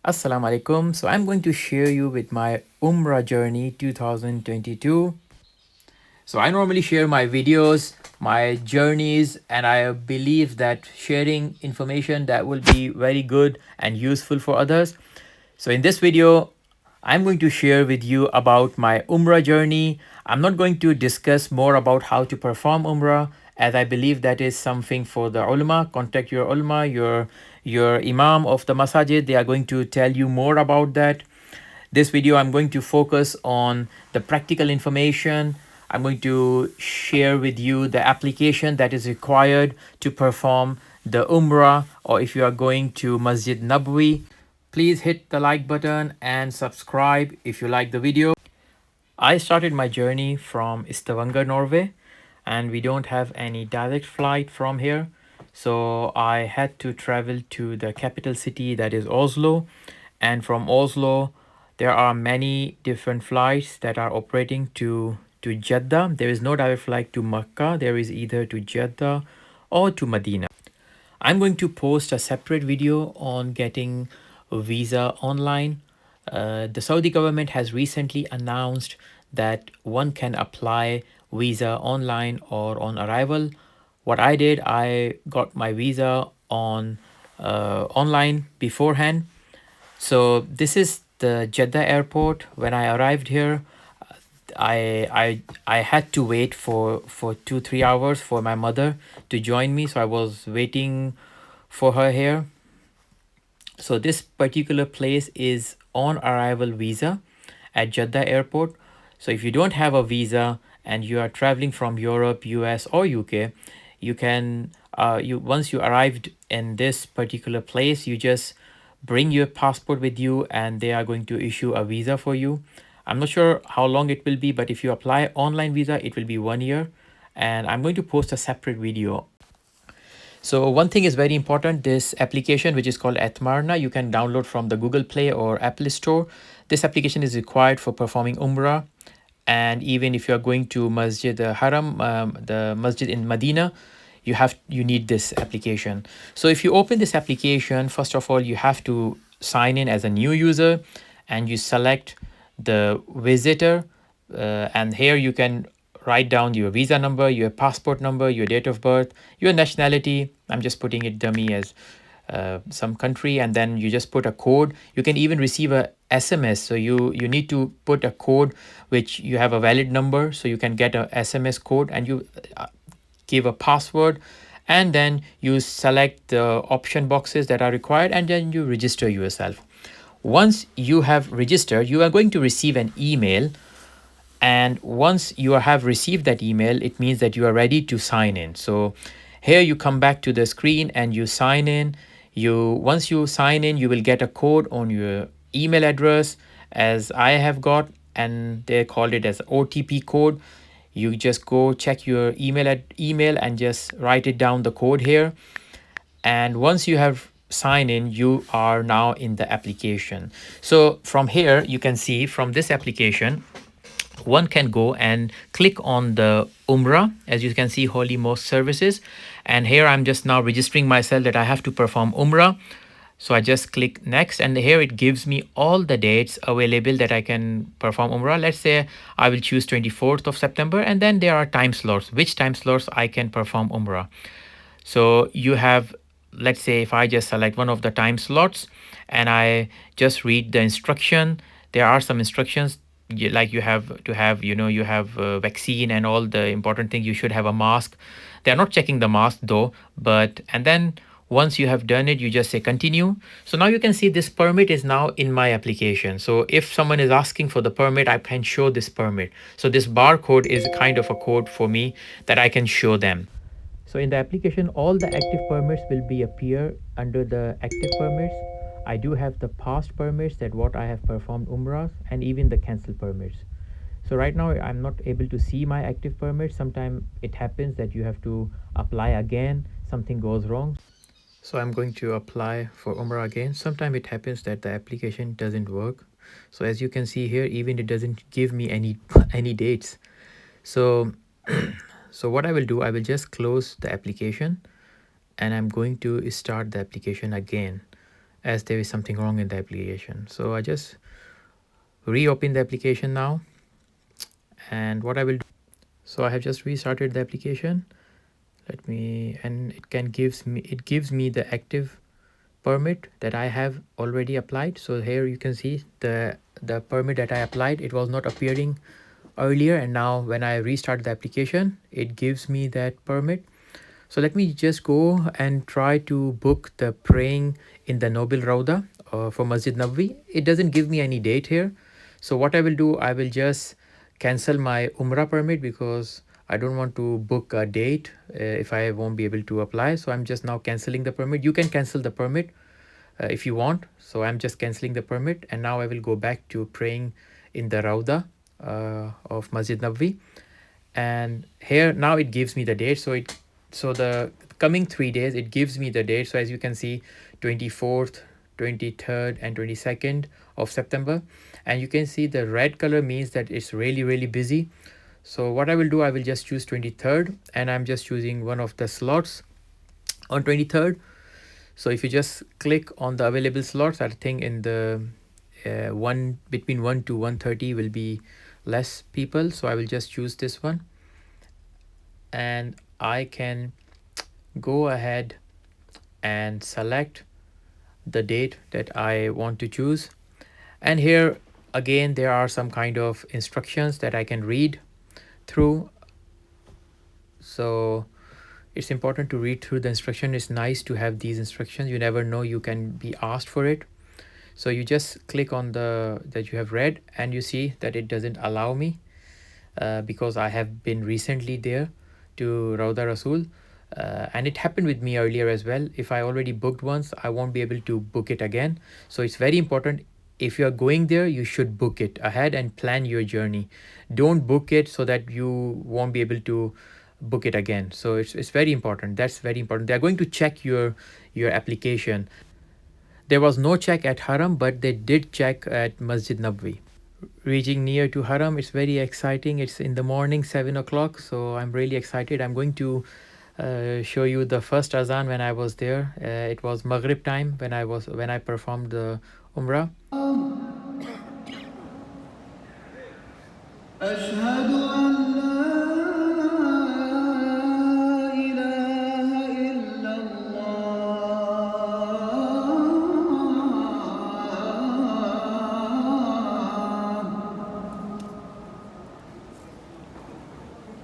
Assalamu alaikum. So I'm going to share you with my Umrah journey 2022. So I normally share my videos, my journeys, and I believe that sharing information that will be very good and useful for others. So in this video, I'm going to share with you about my Umrah journey. I'm not going to discuss more about how to perform Umrah, as I believe that is something for the ulama. Contact your ulama, your imam of the masajid. They are going to tell you more about that. This video, I'm going to focus on the practical information. I'm going to share with you the application that is required to perform the Umrah, or if you are going to Masjid Nabwi. Please hit the like button and subscribe if you like the video. I started my journey from Stavanger, Norway, and we don't have any direct flight from here. So I had to travel to the capital city, that is Oslo. And from Oslo, there are many different flights that are operating to Jeddah. There is no direct flight to Makkah. There is either to Jeddah or to Medina. I'm going to post a separate video on getting a visa online. The Saudi government has recently announced that one can apply visa online or on arrival. What I did, I got my visa on online beforehand. So this is the Jeddah airport. When I arrived here, I had to wait for 2-3 hours for my mother to join me. So I was waiting for her here. So this particular place is on arrival visa at Jeddah airport. So if you don't have a visa and you are traveling from Europe, US or UK, you can you once you arrived in this particular place, you just bring your passport with you and they are going to issue a visa for you. I'm not sure how long it will be, but if you apply online visa, it will be 1 year. And I'm going to post a separate video. So one thing is very important. This application, which is called Atmarna, you can download from the Google Play or Apple Store. This application is required for performing Umrah. And even if you are going to Masjid Haram, the Masjid in Medina, you need this application. So if you open this application, first of all, you have to sign in as a new user and you select the visitor. And here you can write down your visa number, your passport number, your date of birth, your nationality. I'm just putting it dummy as some country, and then you just put a code. You can even receive a SMS. So you need to put a code which you have a valid number, so you can get a SMS code, and you give a password, and then you select the option boxes that are required, and then you register yourself. Once you have registered, you are going to receive an email, and once you have received that email, it means that you are ready to sign in. So here you come back to the screen and you sign in. Once you sign in, you will get a code on your email address, as I have got, and they called it as OTP code. You just go check your email and just write it down, the code here. And once you have signed in, you are now in the application. So from here, you can see from this application, one can go and click on the Umrah, as you can see, Holy Mosque Services. And here I'm just now registering myself that I have to perform Umrah. So I just click next, and here it gives me all the dates available that I can perform Umrah. Let's say I will choose 24th of September, and then there are time slots, which time slots I can perform Umrah. So you have, let's say if I just select one of the time slots and I just read the instruction, there are some instructions like you have to have, you have vaccine and all the important things. You should have a mask. They're not checking the mask though, but and then once you have done it, you just say continue. So now you can see this permit is now in my application. So if someone is asking for the permit, I can show this permit. So this barcode is kind of a code for me that I can show them. So in the application, all the active permits will be appear under the active permits. I do have the past permits, that what I have performed Umrahs, and even the cancel permits. So right now I'm not able to see my active permits. Sometimes it happens that you have to apply again, something goes wrong. So I'm going to apply for Umrah again. Sometimes it happens that the application doesn't work. So as you can see here, even it doesn't give me any any dates. So so what I will do, I will just close the application and I'm going to start the application again. as there is something wrong in the application. So I just reopen the application now, and what I will do, so I have just restarted the application. Let me, and it gives me the active permit that I have already applied. So here you can see the permit that I applied. It was not appearing earlier, and now when I restart the application, it gives me that permit. So let me just go and try to book the praying in the Noble Rauda for Masjid Nabawi. It doesn't give me any date here. So what I will do, I will just cancel my Umrah permit because I don't want to book a date if I won't be able to apply. So I'm just now canceling the permit. You can cancel the permit if you want. So I'm just canceling the permit, and now I will go back to praying in the Rauda of Masjid Nabawi. And here now it gives me the date. So the coming 3 days it gives me the date. So as you can see, 24th, 23rd and 22nd of September, and you can see the red color means that it's really busy. So what I will do, I will just choose 23rd, and I'm just choosing one of the slots on 23rd. So if you just click on the available slots, I think in the one between 1 to 1:30 will be less people. So I will just choose this one, and I can go ahead and select the date that I want to choose. And here again there are some kind of instructions that I can read through. So it's important to read through the instruction. It's nice to have these instructions. You never know, you can be asked for it. So you just click on the that you have read, and you see that it doesn't allow me because I have been recently there to Rauda Rasul. And it happened with me earlier as well. If I already booked once, I won't be able to book it again. So it's very important. If you are going there, you should book it ahead and plan your journey. Don't book it so that you won't be able to book it again. So it's very important. That's very important. They're going to check your application. There was no check at Haram, but they did check at Masjid Nabawi. Reaching near to Haram, it's very exciting. It's in the morning, 7 o'clock. So I'm really excited. I'm going to show you the first azan when I was there. It was Maghrib time when I performed the Umrah. أشهد أن لا إله إلا الله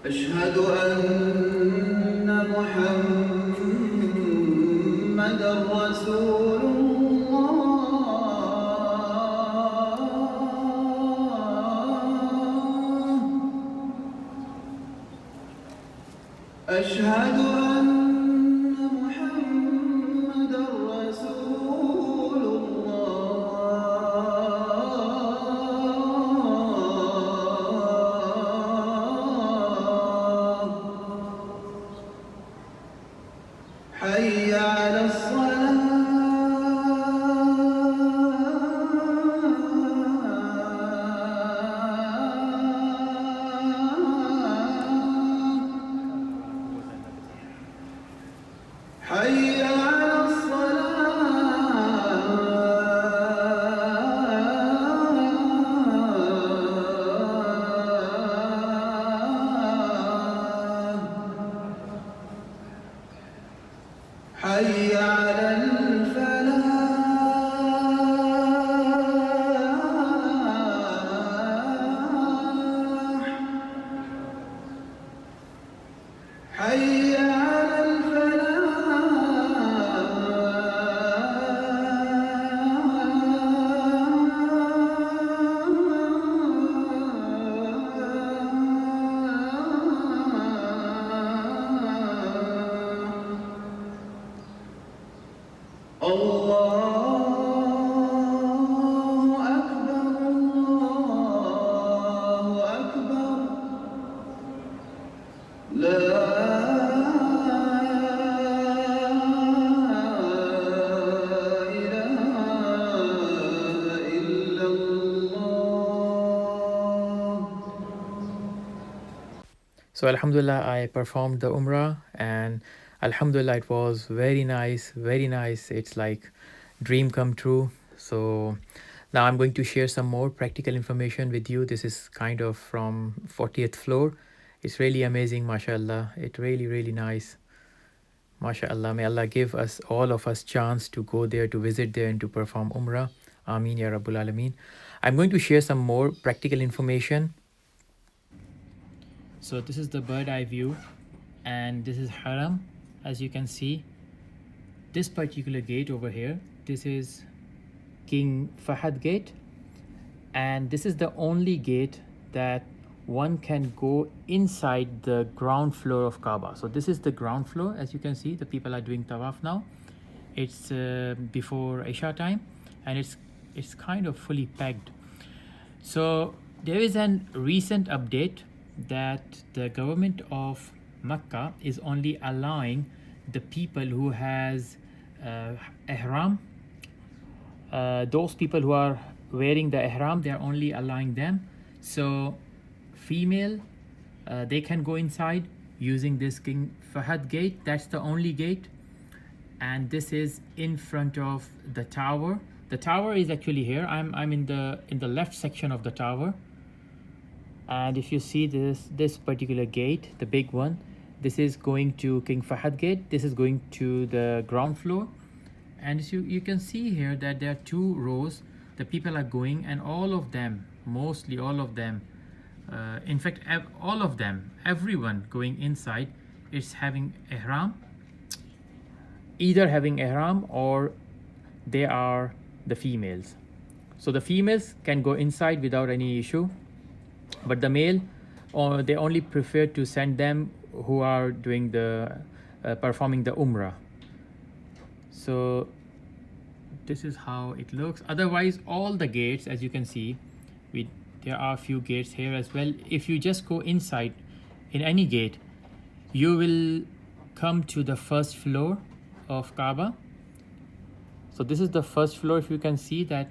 أشهد أن محمدا رسول الله أشهد أن محمدا رسول الله حي على الصلاة حي على الصلاة حي على الفلاح حي على الفلاح الله أكبر الله أكبر لا إله إلا الله. So Alhamdulillah, I performed the Umrah, and Alhamdulillah, it was very nice, very nice. It's like dream come true. So now I'm going to share some more practical information with you. This is kind of from 40th floor. It's really amazing, mashallah. It really nice. MashaAllah, may Allah give us all of us chance to go there, to visit there, and to perform Umrah. Ameen Ya Rabbul Alameen. I'm going to share some more practical information. So this is the bird eye view, and this is Haram. As you can see, this particular gate over here, this is King Fahad gate, and this is the only gate that one can go inside the ground floor of Kaaba. So this is the ground floor. As you can see, the people are doing tawaf now. It's before Isha time, and it's kind of fully packed. So there is a recent update that the government of Makkah is only allowing the people who has ihram. Those people who are wearing the ihram, they are only allowing them. So female, they can go inside using this King Fahad gate. That's the only gate, and this is in front of the tower. The tower is actually here. I'm in the left section of the tower, and if you see this particular gate, the big one, this is going to King Fahad gate. This is going to the ground floor, and you can see here that there are two rows. The people are going, and all of them, mostly all of them, in fact all of them, everyone going inside is having ihram, either having ihram or they are the females. So the females can go inside without any issue, but the male, or they only prefer to send them who are doing the performing the Ummrah. So this is how it looks. Otherwise, all the gates, as you can see, there are a few gates here as well. If you just go inside in any gate, you will come to the first floor of Kaaba. So this is the first floor. If you can see that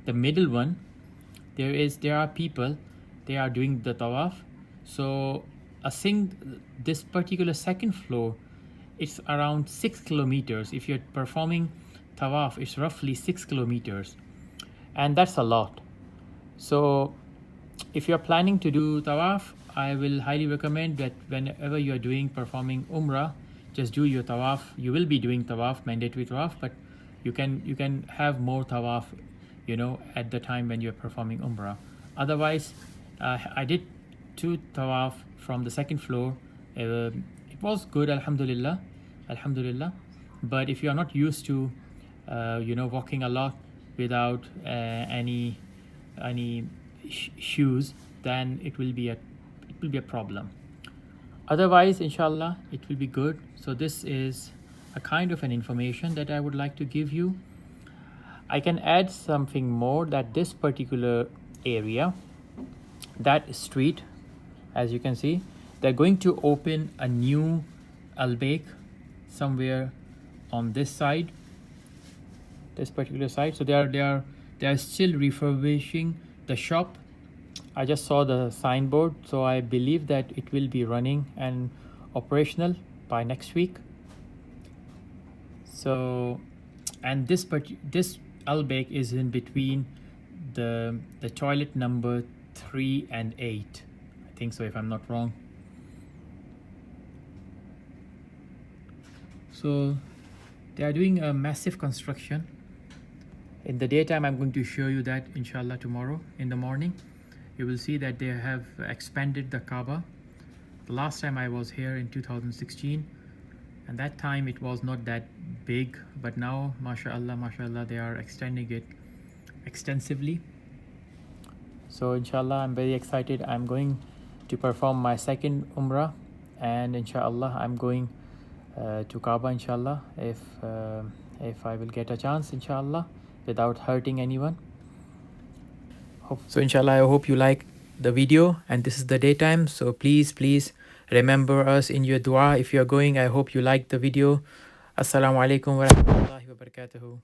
the middle one, there are people, they are doing the tawaf. So this particular second floor, it's around 6 kilometers. If you're performing tawaf, it's roughly 6 kilometers, and that's a lot. So if you're planning to do tawaf, I will highly recommend that whenever you are performing Umrah, just do your tawaf. You will be doing tawaf, mandatory tawaf, but you can have more tawaf, at the time when you're performing Umrah. Otherwise, I did 2 tawaf from the second floor. It was good, alhamdulillah. But if you are not used to walking a lot without any shoes, then it will be a problem. Otherwise, inshallah, it will be good. So this is a kind of an information that I would like to give you. I can add something more, that this particular area, that street, as you can see, they're going to open a new al-Baik somewhere on this side, this particular side. So they are still refurbishing the shop. I just saw the signboard, so I believe that it will be running and operational by next week. So, and this al-Baik is in between the toilet number 3 and 8, I think so, if I'm not wrong. So they are doing a massive construction. In the daytime, I'm going to show you that, inshallah, tomorrow in the morning. You will see that they have expanded the Kaaba. The last time I was here in 2016, and that time it was not that big, but now, mashallah, they are extending it extensively. So inshallah, I'm very excited. I'm going to perform my second Umrah, and inshallah, I'm going to Kaaba, inshallah, if I will get a chance, inshallah, without hurting anyone. So inshallah, I hope you like the video, and this is the daytime. So please remember us in your dua if you're going. I hope you like the video. Assalamu alaikum wa rahmatullahi wa barakatuhu.